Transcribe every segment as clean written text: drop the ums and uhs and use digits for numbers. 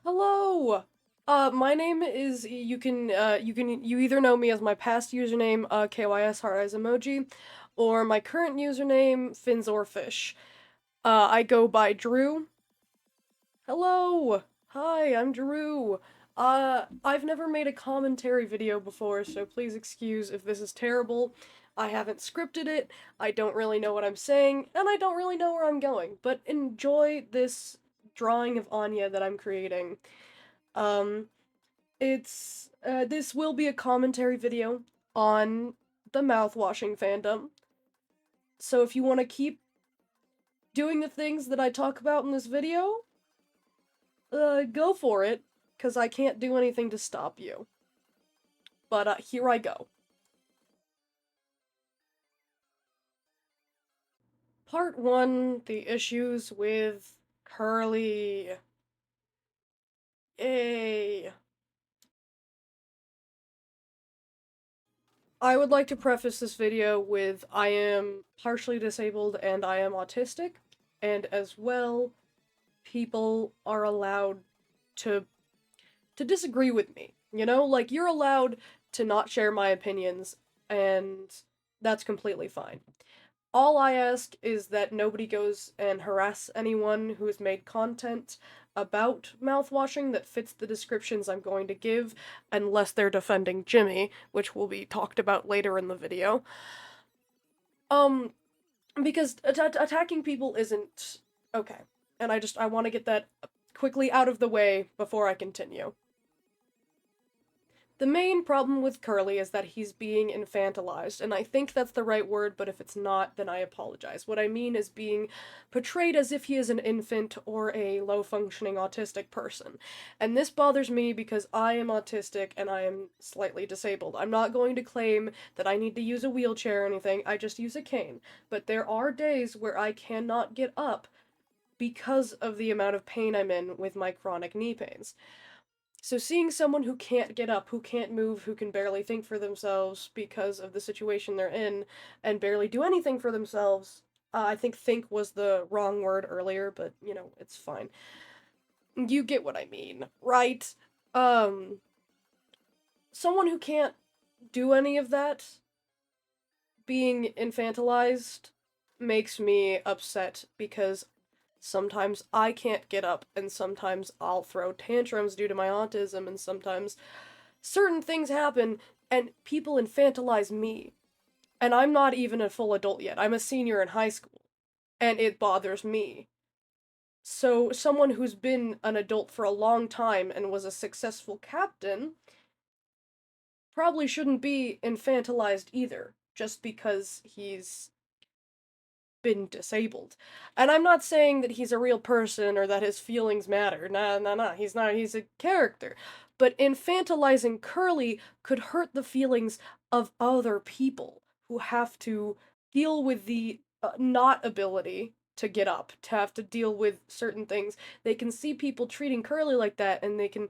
Hello. My name is you either know me as my past username KYS Heart Eyes Emoji, or my current username Finzorfish. I go by Drew. Hello. Hi, I'm Drew. I've never made a commentary video before, so please excuse if this is terrible. I haven't scripted it. I don't really know what I'm saying, and I don't really know where I'm going. But enjoy this drawing of Anya that I'm creating. Um, this will be a commentary video on the mouthwashing fandom. So if you want to keep doing the things that I talk about in this video, go for it, because I can't do anything to stop you. But, here I go. Part 1, the issues with Curly. Yay. I would like to preface this video with I am partially disabled and I am autistic, and as well, people are allowed to disagree with me. You know, like you're allowed to not share my opinions and that's completely fine. All I ask is that nobody goes and harass anyone who has made content about mouthwashing that fits the descriptions I'm going to give, unless they're defending Jimmy, which will be talked about later in the video. Um, because attacking people isn't okay. And I want to get that quickly out of the way before I continue. The main problem with Curly is that he's being infantilized, and I think that's the right word, but if it's not, then I apologize. What I mean is being portrayed as if he is an infant or a low-functioning autistic person. And this bothers me because I am autistic and I am slightly disabled. I'm not going to claim that I need to use a wheelchair or anything, I just use a cane. But there are days where I cannot get up because of the amount of pain I'm in with my chronic knee pains. So seeing someone who can't get up, who can't move, who can barely think for themselves because of the situation they're in, and barely do anything for themselves, I think think was the wrong word earlier, but you know, it's fine. You get what I mean, right? Um, Someone who can't do any of that, being infantilized, makes me upset because sometimes I can't get up, and sometimes I'll throw tantrums due to my autism, and sometimes certain things happen and people infantilize me. And I'm not even a full adult yet. I'm a senior in high school. And it bothers me. So, someone who's been an adult for a long time and was a successful captain probably shouldn't be infantilized either, just because he's been disabled. And I'm not saying that he's a real person or that his feelings matter. Nah, nah, nah. He's not. He's a character. But infantilizing Curly could hurt the feelings of other people who have to deal with the not ability to get up, to have to deal with certain things. They can see people treating Curly like that, and they can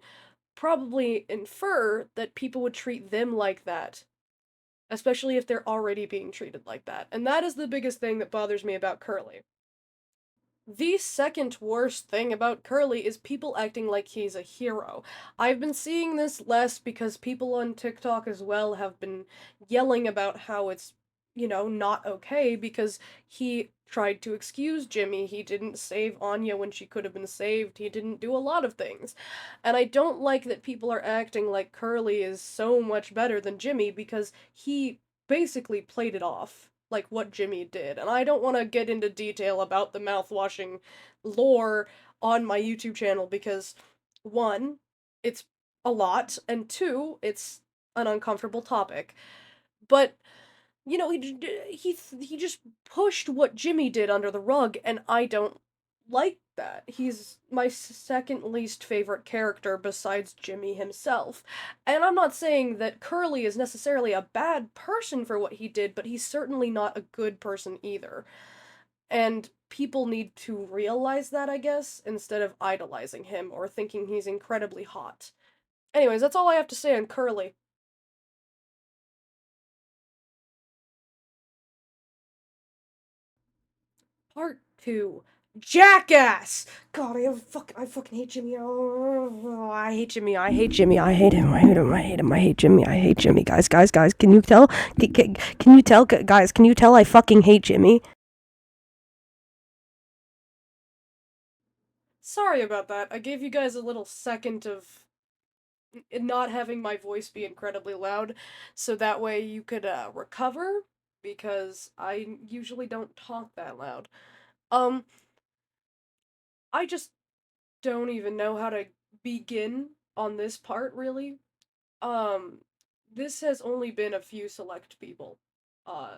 probably infer that people would treat them like that, especially if they're already being treated like that. And that is the biggest thing that bothers me about Curly. The second worst thing about Curly is people acting like he's a hero. I've been seeing this less because people on TikTok as well have been yelling about how it's, you know, not okay because he tried to excuse Jimmy. He didn't save Anya when she could have been saved. He didn't do a lot of things. And I don't like that people are acting like Curly is so much better than Jimmy because he basically played it off like what Jimmy did. And I don't want to get into detail about the mouthwashing lore on my YouTube channel because one, it's a lot, and two, it's an uncomfortable topic. But you know, he just pushed what Jimmy did under the rug, and I don't like that. He's my second least favorite character besides Jimmy himself. And I'm not saying that Curly is necessarily a bad person for what he did, but he's certainly not a good person either. And people need to realize that, I guess, instead of idolizing him or thinking he's incredibly hot. Anyways, that's all I have to say on Curly. Part 2. Jackass! God, I fucking hate Jimmy. Oh, I hate Jimmy. I hate Jimmy. I hate him. I hate him. I hate him. I hate Jimmy. I hate Jimmy. Guys, can you tell? Can you tell, guys? Can you tell I fucking hate Jimmy? Sorry about that. I gave you guys a little second of not having my voice be incredibly loud, so that way you could recover, because I usually don't talk that loud. Um, I just don't even know how to begin on this part, really. Um, this has only been a few select people. Uh,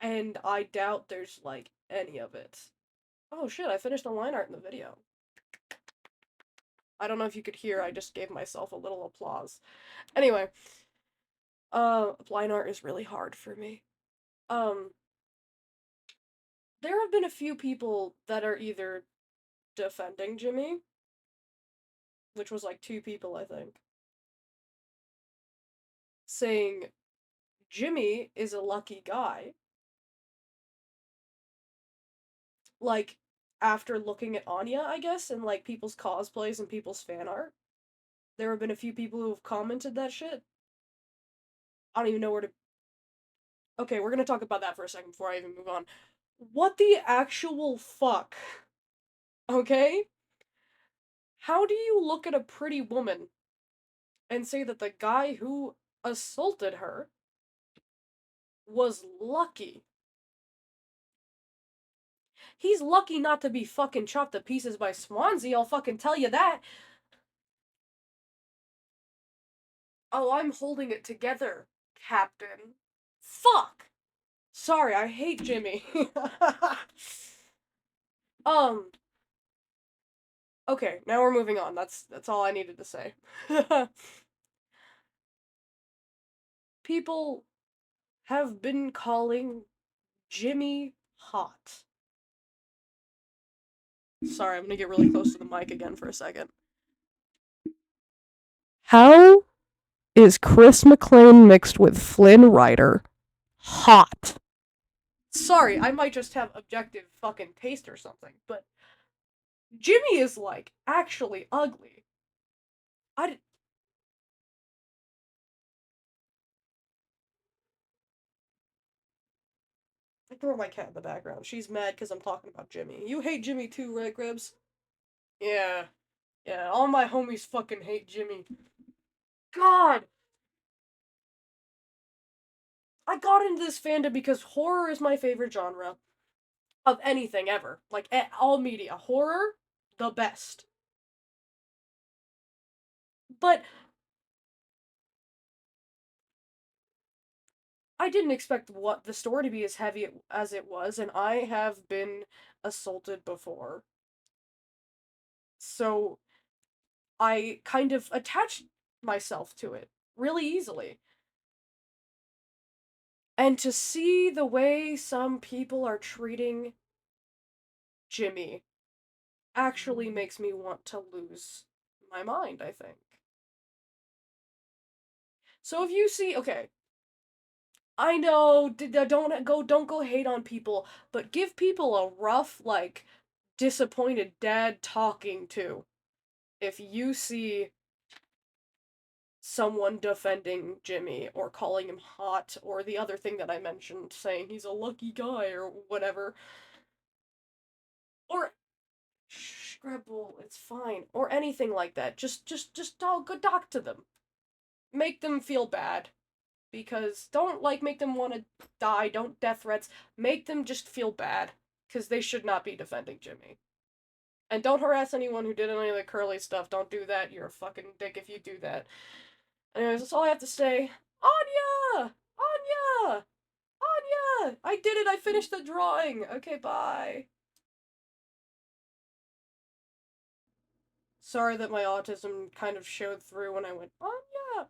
and I doubt there's like any of it. Oh shit, I finished the line art in the video. I don't know if you could hear, I just gave myself a little applause. Anyway, line art is really hard for me. Um, there have been a few people that are either defending Jimmy, which was like two people, I think, saying Jimmy is a lucky guy. Like, after looking at Anya, I guess, and like people's cosplays and people's fan art, there have been a few people who have commented that shit. I don't even know where to. Okay, we're gonna talk about that for a second before I even move on. What the actual fuck? Okay? How do you look at a pretty woman and say that the guy who assaulted her was lucky? He's lucky not to be fucking chopped to pieces by Swansea, I'll fucking tell you that. Oh, I'm holding it together, Captain. Fuck! Sorry, I hate Jimmy. um, okay, now we're moving on. That's all I needed to say. People have been calling Jimmy hot. Sorry, I'm gonna get really close to the mic again for a second. How is Chris McLean mixed with Flynn Rider hot? Sorry, I might just have objective fucking taste or something, but Jimmy is like actually ugly. I throw my cat in the background. She's mad because I'm talking about Jimmy. You hate Jimmy too, right, Gribs? Yeah. Yeah, all my homies fucking hate Jimmy. God! I got into this fandom because horror is my favorite genre of anything ever. Like, all media. Horror, the best. But I didn't expect what the story to be as heavy as it was, and I have been assaulted before. So I kind of attached myself to it really easily. And to see the way some people are treating Jimmy actually makes me want to lose my mind, I think. So if you see, okay, I know, don't go hate on people, but give people a rough, like, disappointed dad talking to if you see someone defending Jimmy or calling him hot or the other thing that I mentioned, saying he's a lucky guy or whatever. Or Scrabble, it's fine. Or anything like that. Just go talk to them. Make them feel bad. Because don't, like, make them want to die. Don't death threats. Make them just feel bad. Because they should not be defending Jimmy. And don't harass anyone who did any of the curly stuff. Don't do that. You're a fucking dick if you do that. Anyways, that's all I have to say. Anya! Anya! Anya! I did it! I finished the drawing! Okay, bye. Sorry that my autism kind of showed through when I went, Anya!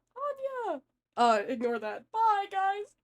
Anya! Ignore that. Bye, guys!